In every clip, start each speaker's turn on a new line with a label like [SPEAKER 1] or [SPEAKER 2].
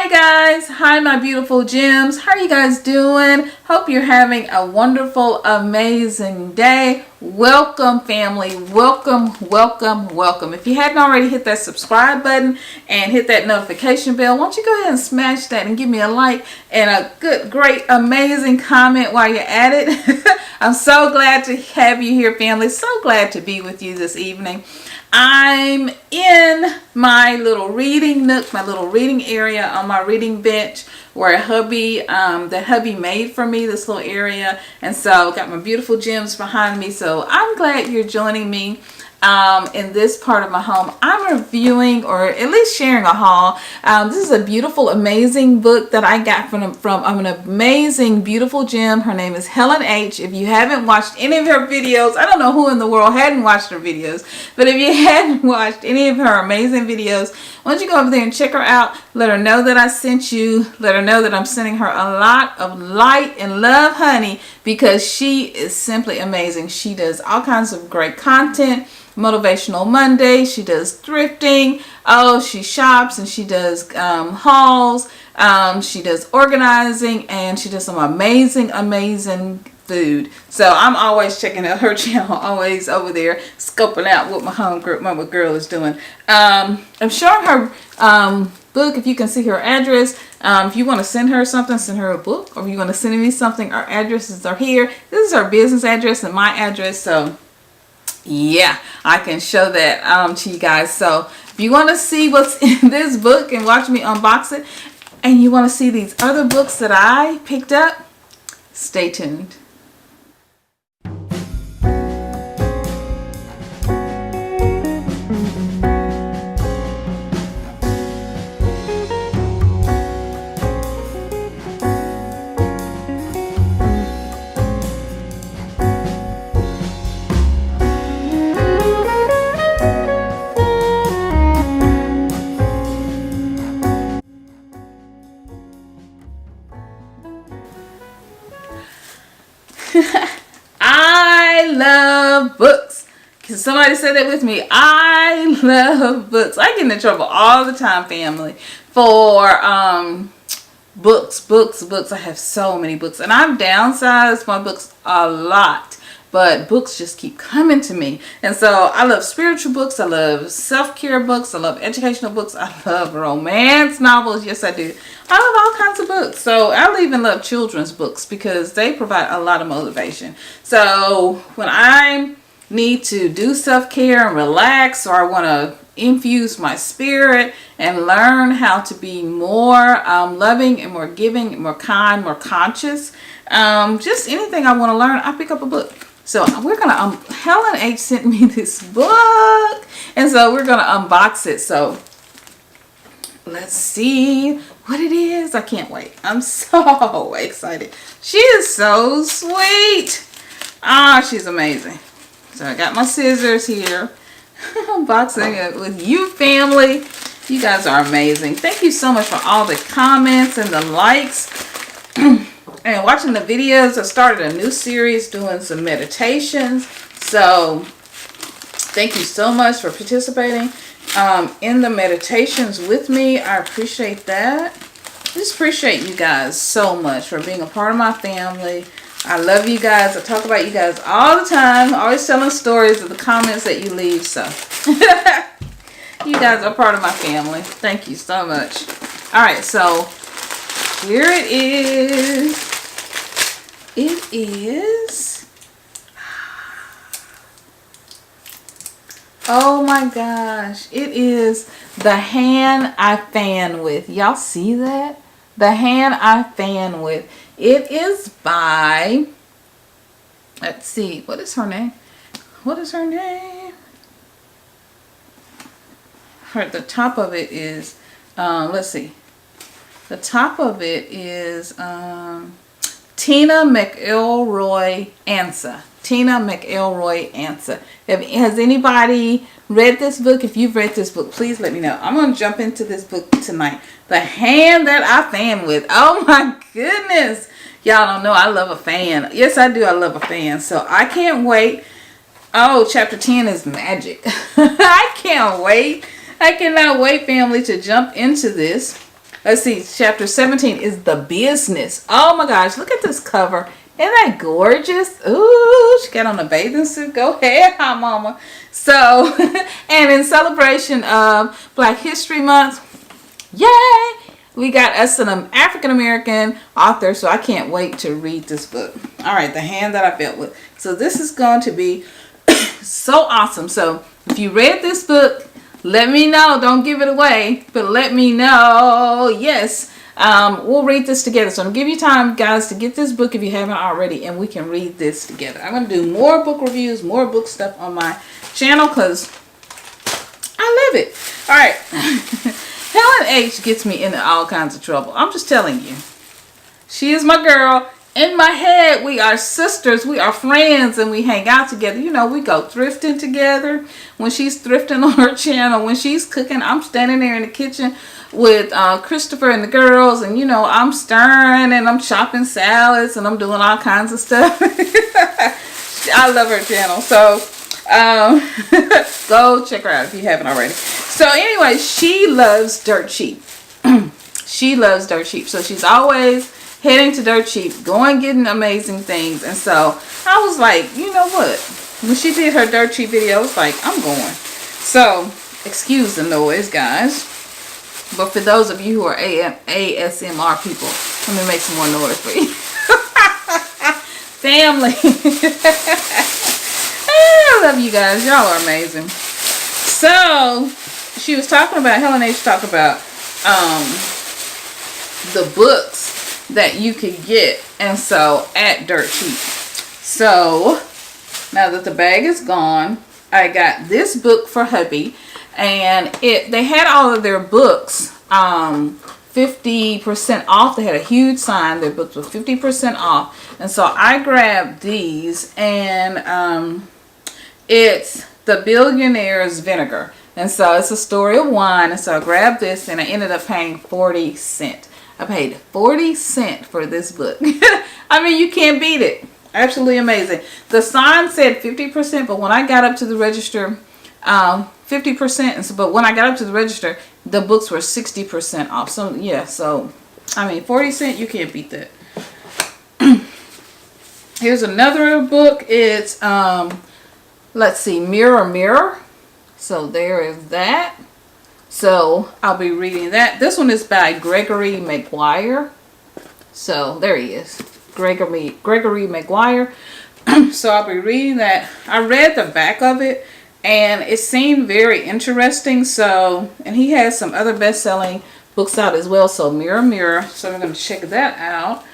[SPEAKER 1] Hi guys, hi my beautiful gems. How are you guys doing? Hope you're having a wonderful, amazing day. Welcome family, welcome, welcome, welcome. If you hadn't already, hit that subscribe button and hit that notification bell. Why don't you go ahead and smash that and give me a like and a good, great, amazing comment while you're at it. I'm so glad to have you here family, so glad to be with you this evening. I'm in my little reading nook, my little reading area on my reading bench where the hubby made for me this little area. And so got my beautiful gems behind me. So I'm glad you're joining me in this part of my home. I'm reviewing or at least sharing a haul. This is a beautiful, amazing book that I got from an amazing, beautiful gem. Her name is Helen H. If you haven't watched any of her videos, I don't know who in the world hadn't watched her videos, but if you hadn't watched any of her amazing videos, why don't you go over there and check her out. Let her know that I sent you. Let her know that I'm sending her a lot of light and love, honey, because she is simply amazing. She does all kinds of great content. Motivational Monday, she does thrifting, she shops and she does hauls, she does organizing, and she does some amazing food. So I'm always checking out her channel, always over there scoping out what my girl is doing. I'm showing her book. If you can see her address, if you want to send her something, send her a book, or if you want to send me something, our addresses are here. This is her business address and my address, so yeah, I can show that to you guys. So if you want to see what's in this book and watch me unbox it, and you want to see these other books that I picked up, stay tuned. I love books. Can somebody say that with me? I love books. I get into trouble all the time, family, for books. I have so many books, and I've downsized my books a lot, but books just keep coming to me. And so I love spiritual books, I love self-care books, I love educational books, I love romance novels. Yes, I do. I love all kinds of books. So I even love children's books because they provide a lot of motivation. So when I need to do self-care and relax, or I want to infuse my spirit and learn how to be more loving and more giving, more kind, more conscious, just anything I want to learn, I pick up a book. So we're gonna Helen H sent me this book, and so we're gonna unbox it. So let's see what it is. I can't wait. I'm so excited. She is so sweet. She's amazing. So I got my scissors here. Unboxing it with you, family. You guys are amazing. Thank you so much for all the comments and the likes. And watching the videos. I started a new series doing some meditations. So thank you so much for participating in the meditations with me. I appreciate that. I just appreciate you guys so much for being a part of my family. I love you guys. I talk about you guys all the time. Always telling stories of the comments that you leave. So you guys are part of my family. Thank you so much. All right, so here it is. It is, oh my gosh, it is The Hand I Fan With. Y'all see that? The Hand I Fan With. It is by, let's see, what is her name? What is her name? The top of it is, let's see. The top of it is Tina McElroy Ansa. Tina McElroy Ansa. Has anybody read this book? If you've read this book, please let me know. I'm going to jump into this book tonight. The Hand That I Fan With. Oh my goodness. Y'all don't know I love a fan. Yes, I do. I love a fan. So I can't wait. Oh, chapter 10 is magic. I can't wait. I cannot wait, family, to jump into this. Let's see. Chapter 17 is the business. Oh my gosh, look at this cover. Isn't that gorgeous? Ooh, she got on a bathing suit. Go ahead, hi mama. So, and in celebration of Black History Month, yay! We got us an African American author, so I can't wait to read this book. All right, the hand that I built with. So this is going to be so awesome. So if you read this book, let me know. Don't give it away, but let me know. Yes, we'll read this together. So I'm going to give you time, guys, to get this book if you haven't already, and we can read this together. I'm going to do more book reviews, more book stuff on my channel because I love it. All right. Helen H gets me into all kinds of trouble. I'm just telling you. She is my girl. In my head, we are sisters, we are friends, and we hang out together. You know, we go thrifting together. When she's thrifting on her channel, when she's cooking, I'm standing there in the kitchen with Christopher and the girls, and you know, I'm stirring and I'm chopping salads and I'm doing all kinds of stuff. I love her channel, so go check her out if you haven't already. So anyway, she loves dirt cheap. She loves dirt cheap, so she's always heading to dirt cheap, going getting amazing things. And so I was like, you know what, when she did her dirt cheap video, I was like, I'm going. So excuse the noise, guys, but for those of you who are ASMR people, let me make some more noise for you. Family. I love you guys, y'all are amazing. So she was talking about, Helen H talked about the books that you could get, and so at dirt cheap. So now that the bag is gone, I got this book for hubby, and they had all of their books 50% off. They had a huge sign, their books were 50% off, and so I grabbed these, and it's The Billionaire's Vinegar, and so it's a story of wine. And so I grabbed this, and I ended up paying 40 cents. I paid 40 cents for this book. I mean, you can't beat it. Absolutely amazing. The sign said 50%, but when I got up to the register, 50%. And so, but when I got up to the register, the books were 60% off. So yeah, so I mean, 40 cents, you can't beat that. Here's another book. It's let's see, Mirror Mirror. So there is that. So I'll be reading that. This one is by Gregory Maguire. So there he is, Gregory Maguire. So I'll be reading that. I read the back of it and it seemed very interesting. So, and he has some other best-selling books out as well. So Mirror Mirror. So I'm going to check that out.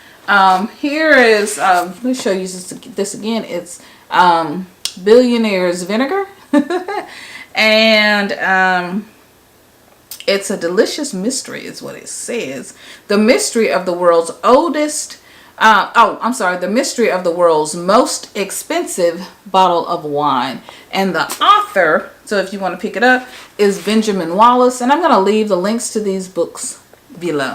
[SPEAKER 1] Here is, let me show you this again. It's Billionaire's Vinegar. And it's a delicious mystery is what it says. The mystery of the world's oldest, the mystery of the world's most expensive bottle of wine. And the author, so if you want to pick it up, is Benjamin Wallace. And I'm going to leave the links to these books below.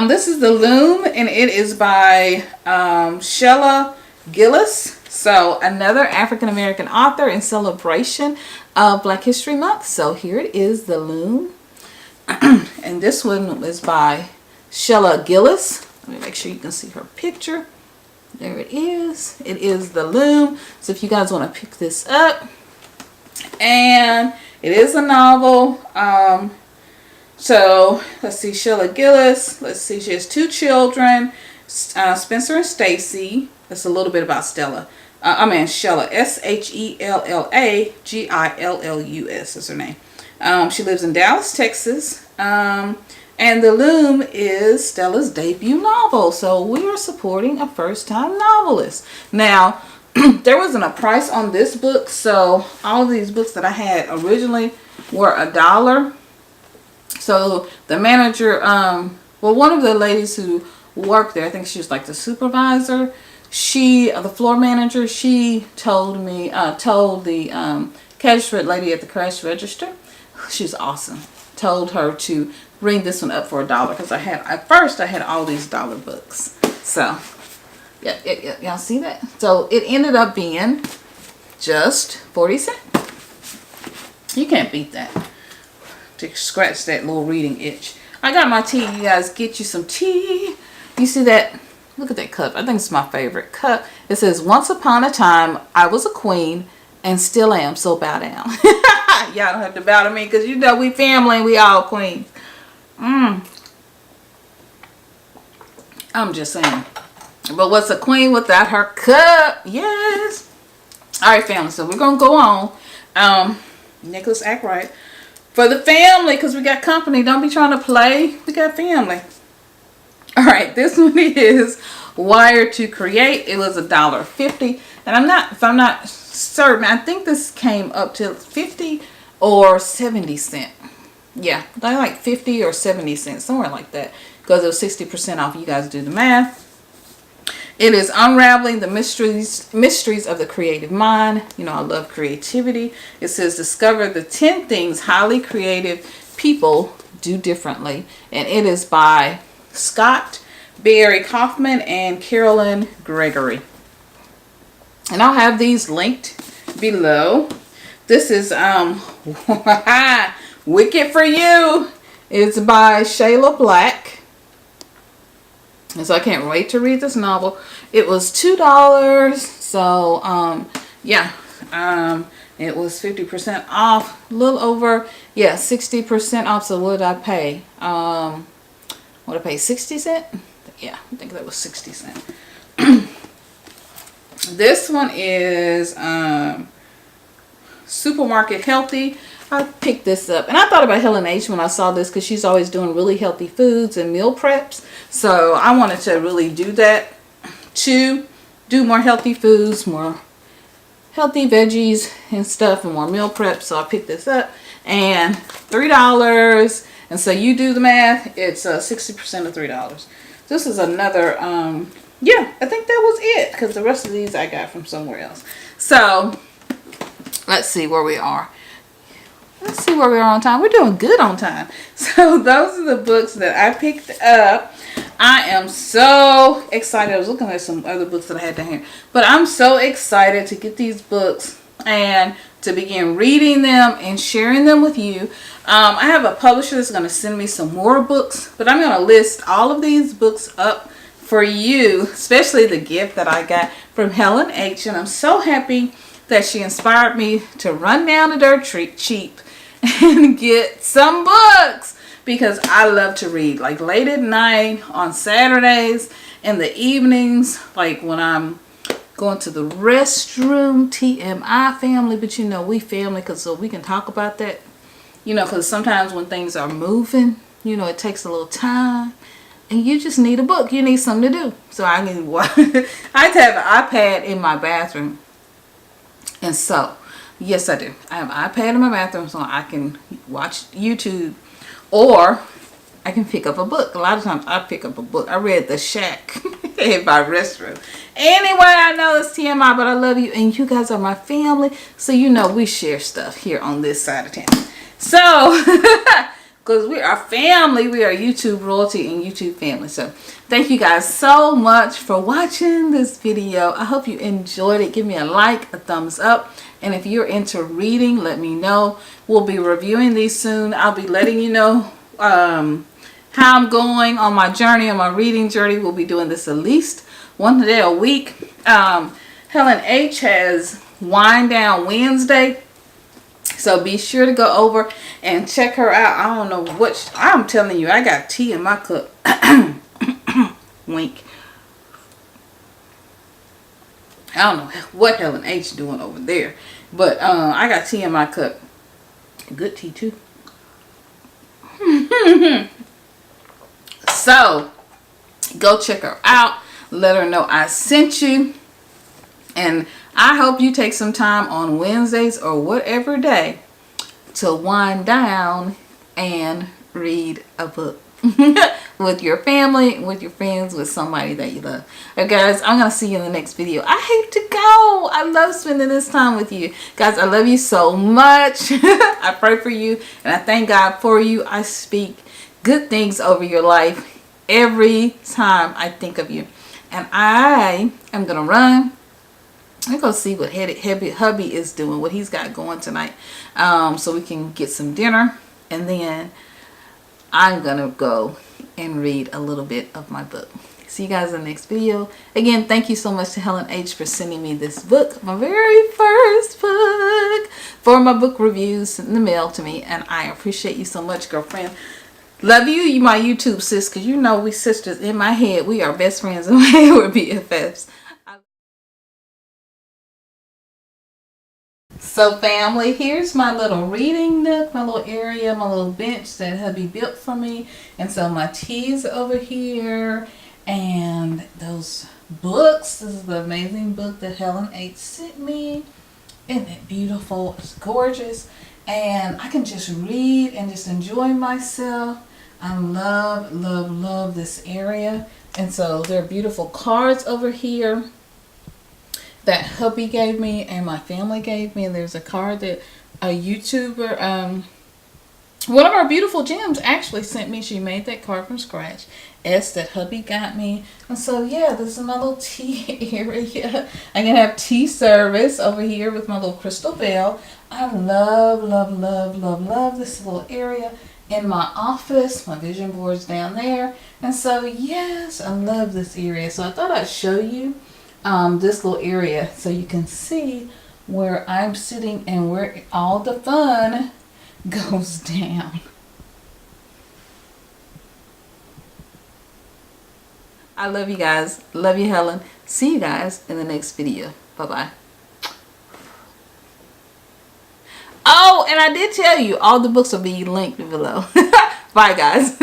[SPEAKER 1] This is The Loom, and it is by ChiLL Gillis. So another African-American author in celebration of Black History Month. So here it is, The Loom. And this one is by ChiLL Gillis. Let me make sure you can see her picture. There it is. It is The Loom. So if you guys want to pick this up. And it is a novel. So let's see, ChiLL Gillis. Let's see, she has 2 children, Spencer and Stacy. That's a little bit about Stella. Shella, SHELLA-GILLUS is her name. She lives in Dallas, Texas. And The Loom is Stella's debut novel. So we are supporting a first-time novelist. Now, there wasn't a price on this book. So all of these books that I had originally were $1. So the manager, one of the ladies who worked there, I think she was like the supervisor, the floor manager, she told me, told the cash lady at the cash register, she's awesome, told her to bring this one up for $1 because at first I had all these dollar books. So yeah, y'all see that? So it ended up being just 40 cents. You can't beat that. to scratch that little reading itch. I got my tea. You guys get you some tea. You see that? Look at that cup. I think it's my favorite cup. It says, once upon a time, I was a queen and still am, so bow down. Y'all don't have to bow to me because you know we family and we all queens. I'm just saying. But what's a queen without her cup? Yes. All right, family. So we're going to go on. Nicholas, act right. For the family, because we got company. Don't be trying to play. We got family. All right, this one is Wired to Create. It was $1.50, and if I'm not certain, I think this came up to 50 or 70 cents. Yeah, like 50 or 70 cents, somewhere like that, because it was 60% off. You guys do the math. It is Unraveling the Mysteries of the Creative Mind. You know, I love creativity. It says discover the 10 things highly creative people do differently, and it is by Scott Barry Kaufman and Carolyn Gregory. And I'll have these linked below. This is Wicked for You. It's by Shayla Black. And so I can't wait to read this novel. It was $2. So yeah. It was 50% off. A little over, yeah, 60% off. So what did I pay? What did I pay? 60 cents? Yeah, I think that was 60 cents. This one is Supermarket Healthy. I picked this up. And I thought about Helen H when I saw this because she's always doing really healthy foods and meal preps. So I wanted to really do that too. Do more healthy foods, more healthy veggies and stuff, and more meal preps. So I picked this up. And $3. And so you do the math. It's 60% of $3. This is another, yeah, I think that was it. Because the rest of these I got from somewhere else. So, let's see where we are. Let's see where we are on time. We're doing good on time. So, those are the books that I picked up. I am so excited. I was looking at some other books that I had to hand. But I'm so excited to get these books and to begin reading them and sharing them with you. I have a publisher that's going to send me some more books, but I'm going to list all of these books up for you, especially the gift that I got from Helen H. And I'm so happy that she inspired me to run down to DiRT cheap and get some books, because I love to read, like late at night, on Saturdays, in the evenings, like when I'm going to the restroom. TMI, family, but you know we family, because so we can talk about that. You know, because sometimes when things are moving, you know, it takes a little time. And you just need a book. You need something to do. So I need I have an iPad in my bathroom. And so, yes, I do. I have an iPad in my bathroom so I can watch YouTube. Or I can pick up a book. A lot of times I pick up a book. I read The Shack in my restroom. Anyway, I know it's TMI, but I love you. And you guys are my family. So you know we share stuff here on this side of town. So, because we are family, we are YouTube royalty and YouTube family. So, thank you guys so much for watching this video. I hope you enjoyed it. Give me a like, a thumbs up. And if you're into reading, let me know. We'll be reviewing these soon. I'll be letting you know how I'm going on my journey, on my reading journey. We'll be doing this at least one day a week. Helen H has Wind Down Wednesday. So be sure to go over and check her out. I don't know what, I'm telling you, I got tea in my cup. Wink. I don't know what Helen H doing over there. But I got tea in my cup. Good tea too. So go check her out. Let her know I sent you. And I hope you take some time on Wednesdays or whatever day to wind down and read a book with your family, with your friends, with somebody that you love. Okay, guys, I'm going to see you in the next video. I hate to go. I love spending this time with you. Guys, I love you so much. I pray for you and I thank God for you. I speak good things over your life every time I think of you. And I am going to run. I'm going to see what hubby is doing, what he's got going tonight, so we can get some dinner. and then I'm gonna go and read a little bit of my book. See you guys in the next video. Again, thank you so much to Helen H for sending me this book, my very first book, for my book reviews in the mail to me, and I appreciate you so much, girlfriend. Love you, you my YouTube sis, because you know we sisters. In my head, we are best friends, and we're BFFs. So family, here's my little reading nook, my little area, my little bench that hubby built for me. And so my tea's over here, and those books. This is the amazing book that Helen H sent me. Isn't it beautiful? It's gorgeous. And I can just read and just enjoy myself. I love, love, love this area. And so there are beautiful cards over here that hubby gave me and my family gave me. And there's a card that a YouTuber, one of our beautiful gems, actually sent me. She made that card from scratch. S that hubby got me. And so yeah, this is my little tea area. I'm gonna have tea service over here with my little crystal bell. I love, love, love, love, love this little area in my office. My vision board's down there. And so yes, I love this area. So I thought I'd show you this little area so you can see where I'm sitting and where all the fun goes down. I love you guys. Love you, Helen. See you guys in the next video. Bye-bye. Oh, and I did tell you all the books will be linked below. Bye, guys.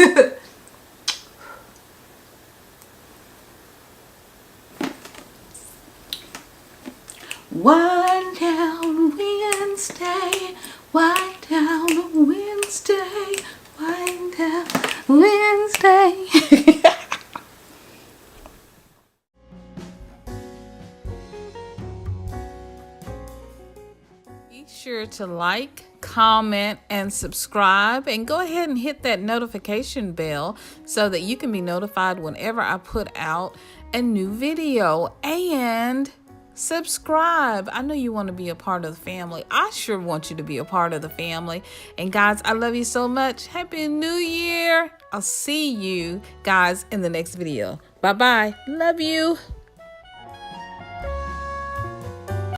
[SPEAKER 1] Wind down Wednesday, wind down Wednesday, wind down Wednesday. Be sure to like, comment, and subscribe, and go ahead and hit that notification bell so that you can be notified whenever I put out a new video. And subscribe. I know you want to be a part of the family. I sure want you to be a part of the family. And guys, I love you so much. Happy New Year. I'll see you guys in the next video. Bye-bye. Love you.